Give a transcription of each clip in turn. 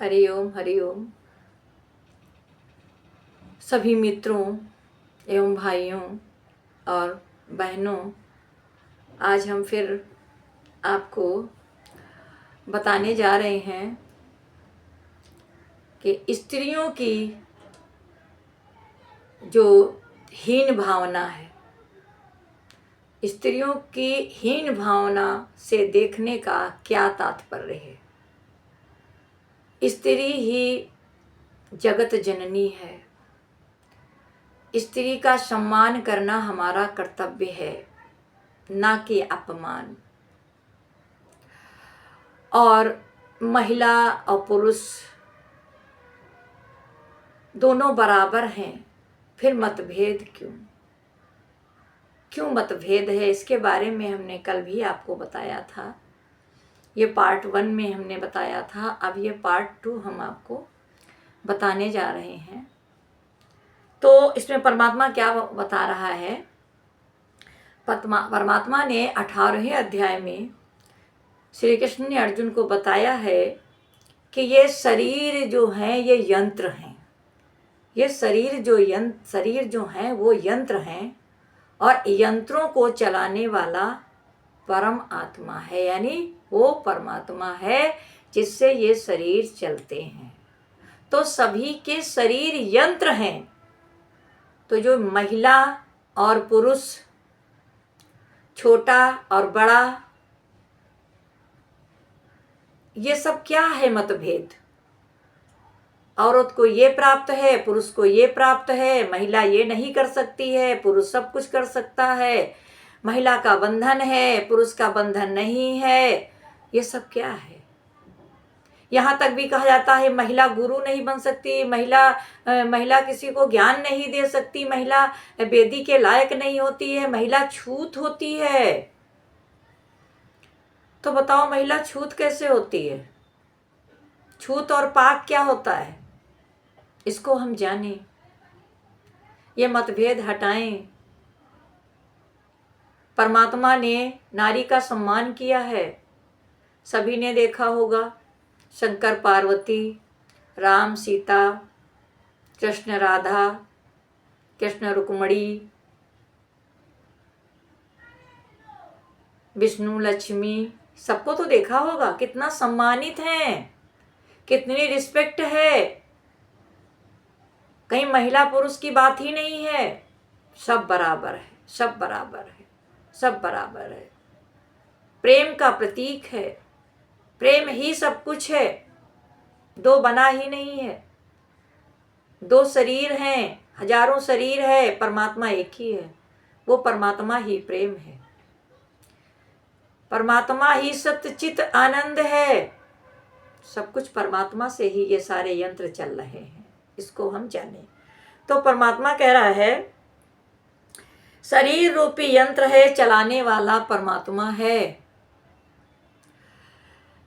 हरि ओम हरि ओम। सभी मित्रों एवं भाइयों और बहनों, आज हम फिर आपको बताने जा रहे हैं कि स्त्रियों की जो हीन भावना है, स्त्रियों की हीन भावना से देखने का क्या तात्पर्य है। स्त्री ही जगत जननी है। स्त्री का सम्मान करना हमारा कर्तव्य है, ना कि अपमान। और महिला और पुरुष दोनों बराबर हैं, फिर मतभेद क्यों मतभेद है, इसके बारे में हमने कल भी आपको बताया था। ये पार्ट 1 में हमने बताया था। अब ये पार्ट 2 हम आपको बताने जा रहे हैं। तो इसमें परमात्मा क्या बता रहा है। परमात्मा ने 18वें अध्याय में श्री कृष्ण ने अर्जुन को बताया है कि ये शरीर जो हैं ये यंत्र हैं। ये शरीर जो हैं वो यंत्र हैं, और यंत्रों को चलाने वाला परम आत्मा है, यानी वो परमात्मा है जिससे ये शरीर चलते हैं। तो सभी के शरीर यंत्र हैं। तो जो महिला और पुरुष, छोटा और बड़ा, ये सब क्या है मतभेद। औरत को ये प्राप्त है, पुरुष को ये प्राप्त है, महिला ये नहीं कर सकती है, पुरुष सब कुछ कर सकता है। महिला का बंधन है, पुरुष का बंधन नहीं है। ये सब क्या है। यहाँ तक भी कहा जाता है महिला गुरु नहीं बन सकती, महिला किसी को ज्ञान नहीं दे सकती, महिला वेदी के लायक नहीं होती है, महिला छूत होती है। तो बताओ महिला छूत कैसे होती है। छूत और पाक क्या होता है, इसको हम जानें, ये मतभेद हटाएं। परमात्मा ने नारी का सम्मान किया है। सभी ने देखा होगा, शंकर पार्वती, राम सीता, कृष्ण राधा, कृष्ण रुक्मणी, विष्णु लक्ष्मी, सबको तो देखा होगा। कितना सम्मानित हैं, कितनी रिस्पेक्ट है। कहीं महिला पुरुष की बात ही नहीं है। सब बराबर है, सब बराबर है, सब बराबर है। प्रेम का प्रतीक है। प्रेम ही सब कुछ है। दो बना ही नहीं है। दो शरीर हैं, हजारों शरीर है, परमात्मा एक ही है। वो परमात्मा ही प्रेम है। परमात्मा ही सत्यचित आनंद है। सब कुछ परमात्मा से ही ये सारे यंत्र चल रहे हैं, इसको हम जाने। तो परमात्मा कह रहा है शरीर रूपी यंत्र है, चलाने वाला परमात्मा है।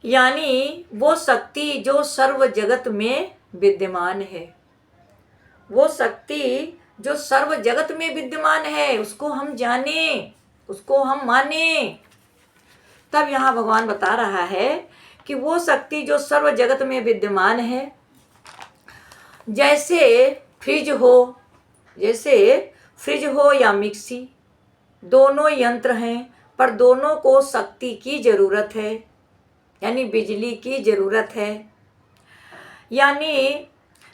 यानी वो शक्ति जो सर्व जगत में विद्यमान है, वो शक्ति जो सर्व जगत में विद्यमान है, उसको हम जाने, उसको हम माने। तब यहाँ भगवान बता रहा है कि वो शक्ति जो सर्व जगत में विद्यमान है, जैसे फ्रिज हो या मिक्सी, दोनों यंत्र हैं, पर दोनों को शक्ति की जरूरत है, यानी बिजली की जरूरत है। यानी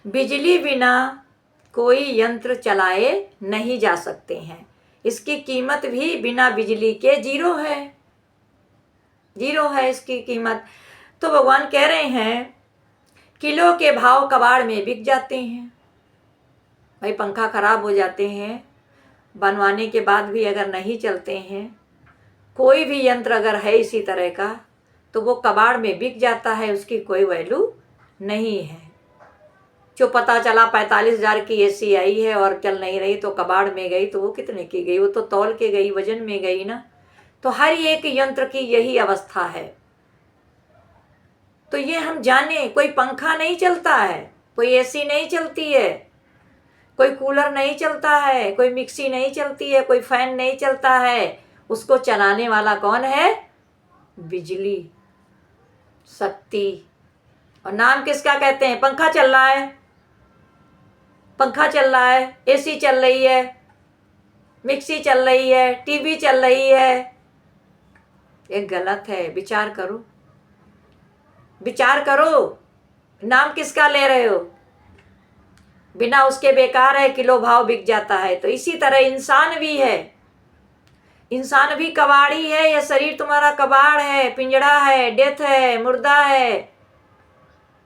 बिजली बिना कोई यंत्र चलाए नहीं जा सकते हैं। इसकी कीमत भी बिना बिजली के जीरो है इसकी कीमत। तो भगवान कह रहे हैं किलो के भाव कबाड़ में बिक जाते हैं। भाई पंखा खराब हो जाते हैं, बनवाने के बाद भी अगर नहीं चलते हैं, कोई भी यंत्र अगर है इसी तरह का, तो वो कबाड़ में बिक जाता है, उसकी कोई वैल्यू नहीं है। जो पता चला 45,000 की एसी आई है और चल नहीं रही, तो कबाड़ में गई, तो वो कितने की गई, वो तो तौल के गई, वजन में गई ना। तो हर एक यंत्र की यही अवस्था है। तो ये हम जाने, कोई पंखा नहीं चलता है, कोई एसी नहीं चलती है, कोई कूलर नहीं चलता है, कोई मिक्सी नहीं चलती है, कोई फैन नहीं चलता है। उसको चलाने वाला कौन है? बिजली, शक्ति। और नाम किसका कहते हैं? पंखा चल रहा है, पंखा चल रहा है, एसी चल रही है, मिक्सी चल रही है, टीवी चल रही है। ये गलत है। विचार करो, विचार करो, नाम किसका ले रहे हो? बिना उसके बेकार है, किलो भाव बिक जाता है। तो इसी तरह इंसान भी है, इंसान भी कबाड़ी है। यह शरीर तुम्हारा कबाड़ है, पिंजड़ा है, डेथ है, मुर्दा है।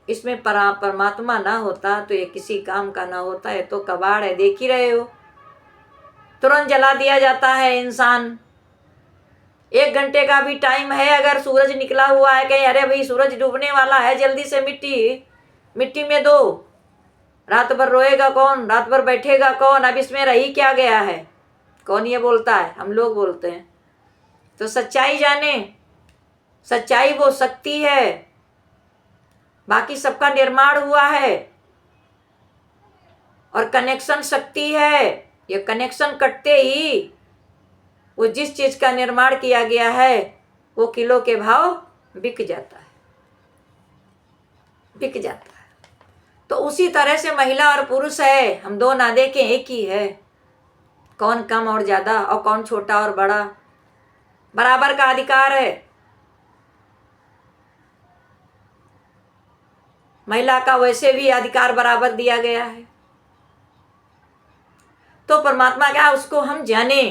इसमें परमात्मा ना होता तो ये किसी काम का ना होता है। तो कबाड़ है, देख ही रहे हो, तुरंत जला दिया जाता है इंसान। 1 घंटे का भी टाइम है, अगर सूरज निकला हुआ है कहीं, अरे भाई सूरज डूबने वाला है, जल्दी से मिट्टी में दो। रात भर रोएगा कौन? रात भर बैठेगा कौन? अब इसमें रही क्या गया है? कौन ये बोलता है? हम लोग बोलते हैं। तो सच्चाई जाने, सच्चाई वो शक्ति है, बाकी सबका निर्माण हुआ है। और कनेक्शन शक्ति है। ये कनेक्शन कटते ही वो जिस चीज का निर्माण किया गया है वो किलो के भाव बिक जाता है, बिक जाता है। तो उसी तरह से महिला और पुरुष है, हम दो ना देखें, एक ही है। कौन कम और ज्यादा और कौन छोटा और बड़ा? बराबर का अधिकार है। महिला का वैसे भी अधिकार बराबर दिया गया है। तो परमात्मा क्या, उसको हम जाने।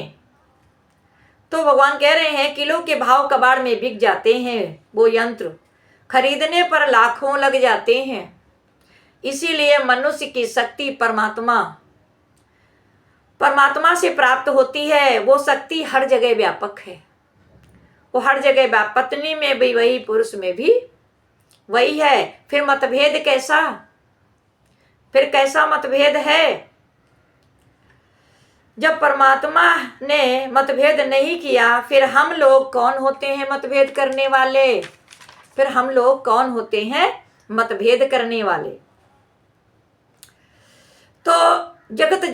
तो भगवान कह रहे हैं किलो के भाव कबाड़ में बिक जाते हैं वो यंत्र, खरीदने पर लाखों लग जाते हैं। इसीलिए मनुष्य की शक्ति परमात्मा से प्राप्त होती है। वो शक्ति हर जगह व्यापक है, वो हर जगह व्यापक। पत्नी में भी वही, पुरुष में भी वही है। फिर मतभेद कैसा? फिर कैसा मतभेद है? जब परमात्मा ने मतभेद नहीं किया, फिर हम लोग कौन होते हैं मतभेद करने वाले? फिर हम लोग कौन होते हैं मतभेद करने वाले? तो जगत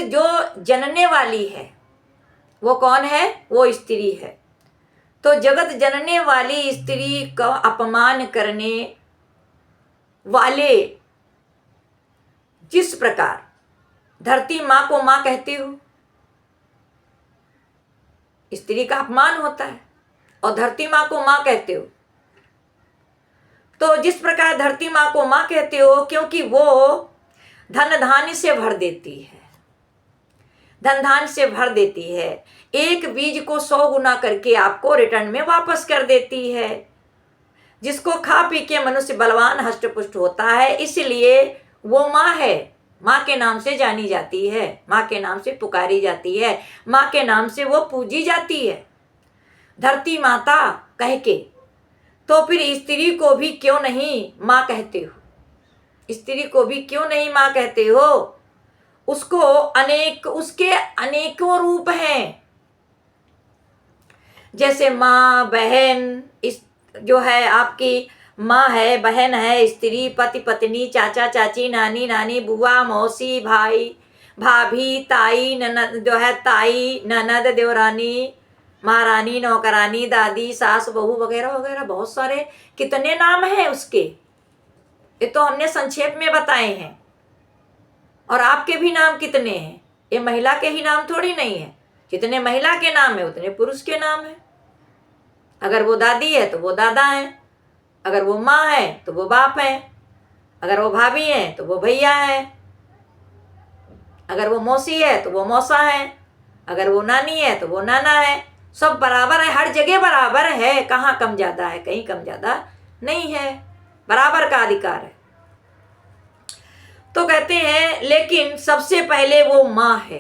जो जनने वाली है वो कौन है? वो स्त्री है। तो जगत जनने वाली स्त्री का अपमान करने वाले, जिस प्रकार धरती माँ को माँ कहते हो, स्त्री का अपमान होता है, और धरती माँ को माँ कहते हो। तो जिस प्रकार धरती माँ को माँ कहते हो, क्योंकि वो धन धान्य से भर देती है, धन धान्य से भर देती है। एक बीज को 100 गुना करके आपको रिटर्न में वापस कर देती है। जिसको खा पी के मनुष्य बलवान हष्ट पुष्ट होता है, इसलिए वो माँ है, माँ के नाम से जानी जाती है, माँ के नाम से पुकारी जाती है, माँ के नाम से वो पूजी जाती है, धरती माता कह के। तो फिर स्त्री को भी क्यों नहीं माँ कहते हो? स्त्री को भी क्यों नहीं माँ कहते हो? उसके अनेकों रूप हैं। जैसे माँ, बहन, इस जो है आपकी माँ है, बहन है, स्त्री, पति, पत्नी, चाचा, चाची, नानी, नानी, बुआ, मौसी, भाई, भाभी, ताई, ननद जो है, ताई, ननद, देवरानी, महारानी, नौकरानी, दादी, सास, बहू वगैरह वगैरह, बहुत सारे कितने नाम हैं उसके। ये तो हमने संक्षेप में बताए हैं। और आपके भी नाम कितने हैं? ये महिला के ही नाम थोड़ी नहीं है। जितने महिला के नाम है उतने पुरुष के नाम है। अगर वो दादी है तो वो दादा है, अगर वो माँ है तो वो बाप है, अगर वो भाभी है तो वो भैया है, अगर वो मौसी है तो वो मौसा है, अगर वो नानी है तो वो नाना है। सब बराबर है, हर जगह बराबर है। कहाँ कम ज़्यादा है? कहीं कम ज़्यादा नहीं है, बराबर का अधिकार है। तो कहते हैं लेकिन सबसे पहले वो माँ है।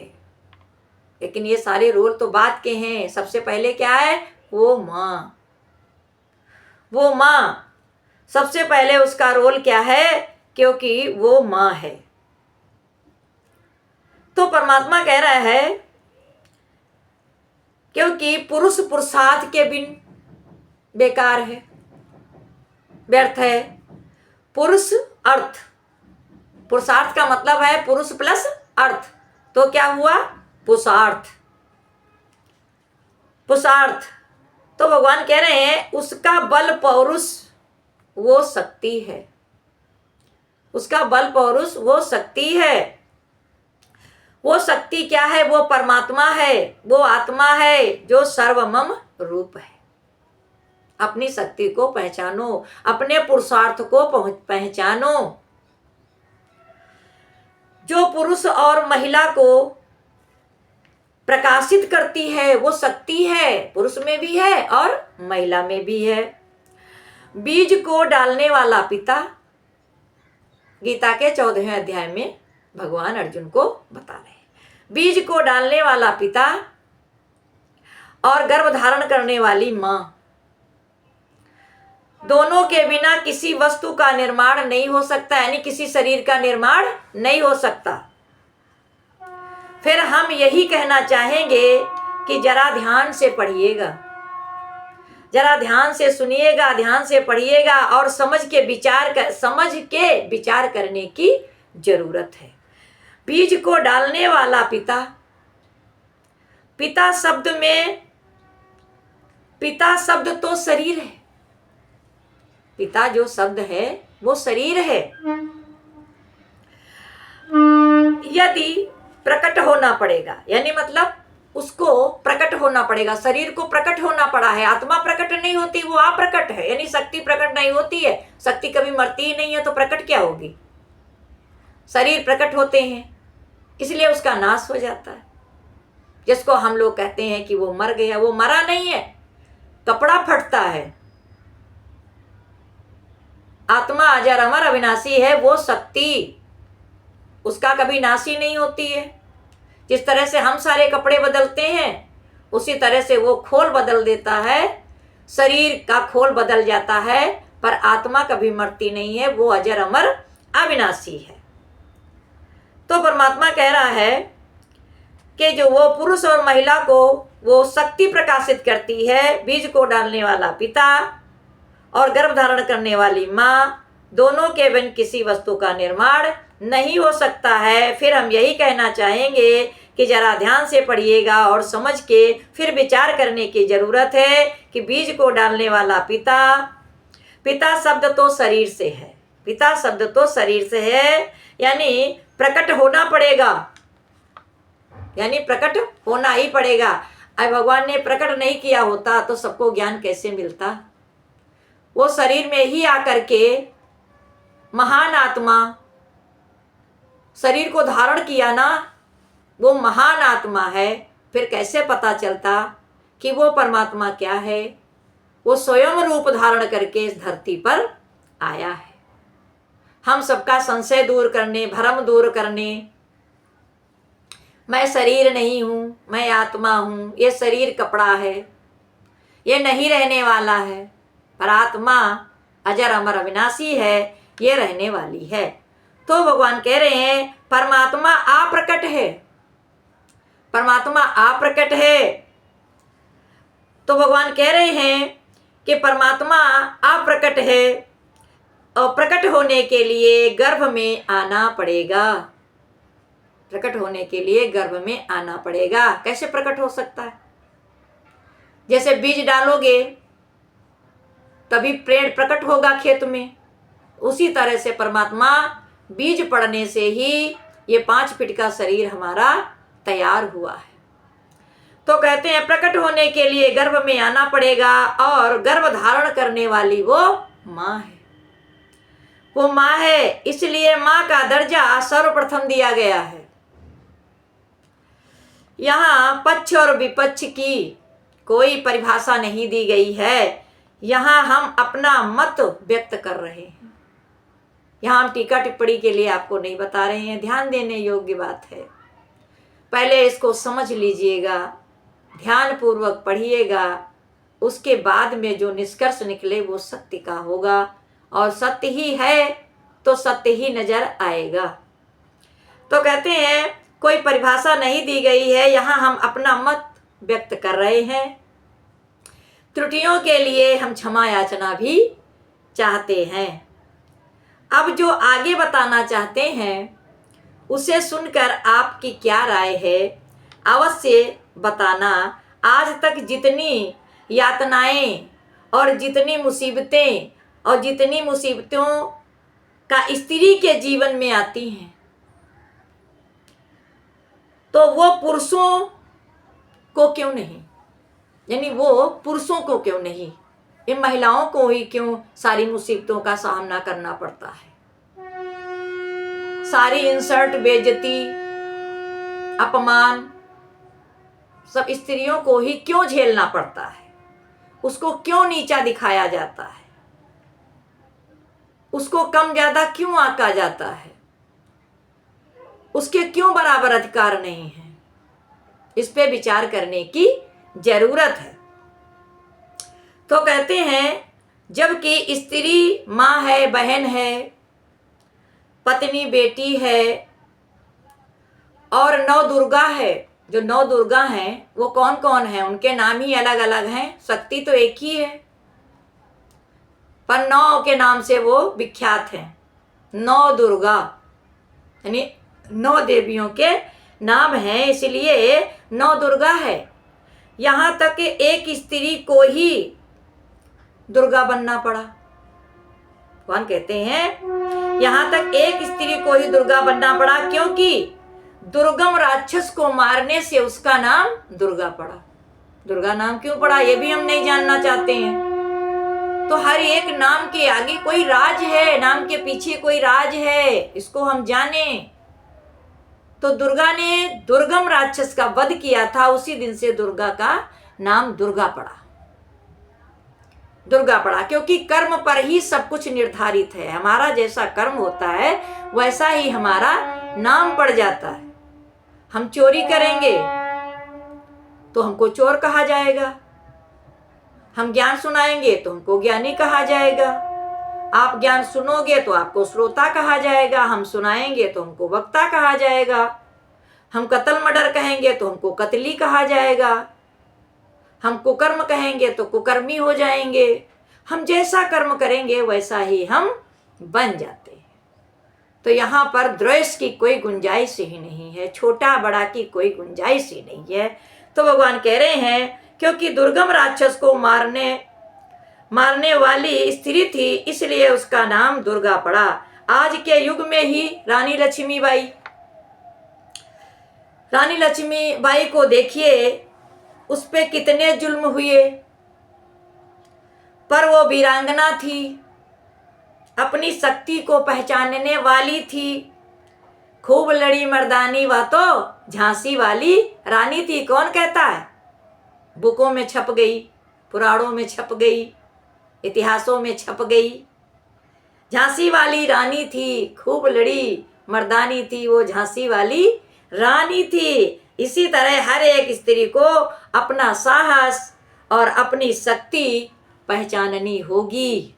लेकिन ये सारे रोल तो बात के हैं। सबसे पहले क्या है? वो माँ। वो माँ सबसे पहले उसका रोल क्या है? क्योंकि वो माँ है। तो परमात्मा कह रहा है क्योंकि पुरुष पुरुषार्थ के बिन बेकार है, व्यर्थ है। पुरुष अर्थ, पुरुषार्थ का मतलब है पुरुष प्लस अर्थ। तो क्या हुआ? पुरुषार्थ। पुरुषार्थ तो भगवान कह रहे हैं उसका बल पौरुष, वो शक्ति है, उसका बल पौरुष वो शक्ति है। वो शक्ति क्या है? वो परमात्मा है, वो आत्मा है जो सर्वमम रूप है। अपनी शक्ति को पहचानो, अपने पुरुषार्थ को पहचानो। जो पुरुष और महिला को प्रकाशित करती है वो शक्ति है, पुरुष में भी है और महिला में भी है। बीज को डालने वाला पिता, गीता के 14वें अध्याय में भगवान अर्जुन को बता रहे हैं। बीज को डालने वाला पिता और गर्भ धारण करने वाली मां, दोनों के बिना किसी वस्तु का निर्माण नहीं हो सकता, यानी किसी शरीर का निर्माण नहीं हो सकता। फिर हम यही कहना चाहेंगे कि जरा ध्यान से पढ़िएगा, जरा ध्यान से सुनिएगा, ध्यान से पढ़िएगा और समझ के विचार करने की जरूरत है। बीज को डालने वाला पिता, पिता शब्द तो शरीर है। पिता जो शब्द है वो शरीर है। यदि प्रकट होना पड़ेगा, यानी मतलब उसको प्रकट होना पड़ेगा, शरीर को प्रकट होना पड़ा है। आत्मा प्रकट नहीं होती, वो अप्रकट है, यानी शक्ति प्रकट नहीं होती है। शक्ति कभी मरती ही नहीं है तो प्रकट क्या होगी? शरीर प्रकट होते हैं इसलिए उसका नाश हो जाता है। जिसको हम लोग कहते हैं कि वो मर गया, वो मरा नहीं है, कपड़ा फटता है। आत्मा अजर अमर अविनाशी है, वो शक्ति उसका कभी नाशी नहीं होती है। जिस तरह से हम सारे कपड़े बदलते हैं उसी तरह से वो खोल बदल देता है, शरीर का खोल बदल जाता है, पर आत्मा कभी मरती नहीं है, वो अजर अमर अविनाशी है। तो परमात्मा कह रहा है कि जो वो पुरुष और महिला को वो शक्ति प्रकाशित करती है, बीज को डालने वाला पिता और गर्भ धारण करने वाली माँ, दोनों के बिन किसी वस्तु का निर्माण नहीं हो सकता है। फिर हम यही कहना चाहेंगे कि जरा ध्यान से पढ़िएगा और समझ के फिर विचार करने की जरूरत है कि बीज को डालने वाला पिता शब्द तो शरीर से है, पिता शब्द तो शरीर से है, यानी प्रकट होना पड़ेगा, यानी प्रकट होना ही पड़ेगा। अब भगवान ने प्रकट नहीं किया होता तो सबको ज्ञान कैसे मिलता? वो शरीर में ही आकर के महान आत्मा शरीर को धारण किया ना, वो महान आत्मा है। फिर कैसे पता चलता कि वो परमात्मा क्या है? वो स्वयं रूप धारण करके इस धरती पर आया है, हम सबका संशय दूर करने, भ्रम दूर करने। मैं शरीर नहीं हूँ, मैं आत्मा हूँ, ये शरीर कपड़ा है, ये नहीं रहने वाला है, पर आत्मा अजर अमर अविनाशी है, ये रहने वाली है। तो भगवान कह रहे हैं परमात्मा अप्रकट है, परमात्मा अप्रकट है। तो भगवान कह रहे हैं कि परमात्मा अप्रकट है और प्रकट होने के लिए गर्भ में आना पड़ेगा, प्रकट होने के लिए गर्भ में आना पड़ेगा। कैसे प्रकट हो सकता है? जैसे बीज डालोगे तभी पेड़ प्रकट होगा खेत में, उसी तरह से परमात्मा बीज पड़ने से ही ये 5 फीट का शरीर हमारा तैयार हुआ है। तो कहते हैं प्रकट होने के लिए गर्भ में आना पड़ेगा और गर्भ धारण करने वाली वो माँ है, वो माँ है, इसलिए माँ का दर्जा सर्वप्रथम दिया गया है। यहाँ पक्ष और विपक्ष की कोई परिभाषा नहीं दी गई है, यहाँ हम अपना मत व्यक्त कर रहे हैं। यहाँ हम टीका टिप्पणी के लिए आपको नहीं बता रहे हैं, ध्यान देने योग्य बात है। पहले इसको समझ लीजिएगा, ध्यान पूर्वक पढ़िएगा, उसके बाद में जो निष्कर्ष निकले वो सत्य का होगा, और सत्य ही है तो सत्य ही नजर आएगा। तो कहते हैं कोई परिभाषा नहीं दी गई है, यहाँ हम अपना मत व्यक्त कर रहे हैं। त्रुटियों के लिए हम क्षमा याचना भी चाहते हैं। अब जो आगे बताना चाहते हैं उसे सुनकर आपकी क्या राय है, अवश्य बताना। आज तक जितनी यातनाएं और जितनी मुसीबतें और जितनी मुसीबतों का स्त्री के जीवन में आती हैं, तो वो पुरुषों को क्यों नहीं, यानी वो पुरुषों को क्यों नहीं, इन महिलाओं को ही क्यों सारी मुसीबतों का सामना करना पड़ता है। सारी इंसल्ट, बेइज्जती, अपमान सब स्त्रियों को ही क्यों झेलना पड़ता है, उसको क्यों नीचा दिखाया जाता है, उसको कम ज्यादा क्यों आंका जाता है, उसके क्यों बराबर अधिकार नहीं है। इस पे विचार करने की जरूरत है। तो कहते हैं जबकि स्त्री माँ है, बहन है, पत्नी, बेटी है और नौ दुर्गा है। जो नौ दुर्गा हैं वो कौन कौन है, उनके नाम ही अलग अलग हैं। शक्ति तो एक ही है, पर नौ के नाम से वो विख्यात हैं। नौ दुर्गा यानी 9 देवियों के नाम हैं, इसलिए 9 दुर्गा है। यहाँ तक कि एक स्त्री को ही दुर्गा बनना पड़ा। कौन कहते हैं यहाँ तक एक स्त्री को ही दुर्गा बनना पड़ा, क्योंकि दुर्गम राक्षस को मारने से उसका नाम दुर्गा पड़ा। दुर्गा नाम क्यों पड़ा ये भी हम नहीं जानना चाहते हैं। तो हर एक नाम के आगे कोई राज है, नाम के पीछे कोई राज है, इसको हम जाने। तो दुर्गा ने दुर्गम राक्षस का वध किया था, उसी दिन से दुर्गा का नाम दुर्गा पड़ा। दुर्गा पड़ा क्योंकि कर्म पर ही सब कुछ निर्धारित है। हमारा जैसा कर्म होता है वैसा ही हमारा नाम पड़ जाता है। हम चोरी करेंगे तो हमको चोर कहा जाएगा, हम ज्ञान सुनाएंगे तो हमको ज्ञानी कहा जाएगा, आप ज्ञान सुनोगे तो आपको श्रोता कहा जाएगा, हम सुनाएंगे तो हमको वक्ता कहा जाएगा, हम कत्ल मर्डर कहेंगे तो हमको कतली कहा जाएगा, हम कुकर्म कहेंगे तो कुकर्मी हो जाएंगे। हम जैसा कर्म करेंगे वैसा ही हम बन जाते हैं। तो यहाँ पर द्वेष की कोई गुंजाइश ही नहीं है, छोटा बड़ा की कोई गुंजाइश ही नहीं है। तो भगवान कह रहे हैं क्योंकि दुर्गम राक्षस को मारने वाली स्त्री थी, इसलिए उसका नाम दुर्गा पड़ा। आज के युग में ही रानी लक्ष्मीबाई को देखिए, उस पे कितने जुल्म हुए, पर वो वीरांगना थी, अपनी शक्ति को पहचानने वाली थी, खूब लड़ी मर्दानी, वह तो झांसी वाली रानी थी। कौन कहता है, बुकों में छप गई, पुराणों में छप गई, इतिहासों में छप गई। झांसी वाली रानी थी, खूब लड़ी मर्दानी थी, वो झांसी वाली रानी थी। इसी तरह हर एक स्त्री को अपना साहस और अपनी शक्ति पहचाननी होगी।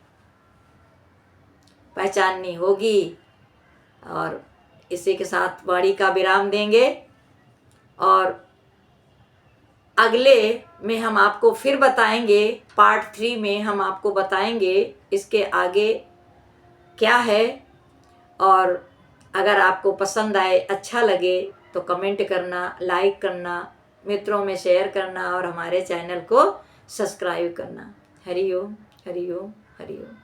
और इसी के साथ वाणी का विराम देंगे और अगले में हम आपको फिर बताएंगे, पार्ट 3 में हम आपको बताएंगे इसके आगे क्या है। और अगर आपको पसंद आए, अच्छा लगे तो कमेंट करना, लाइक करना, मित्रों में शेयर करना और हमारे चैनल को सब्सक्राइब करना। हरि ओम, हरि ओम, हरि ओम।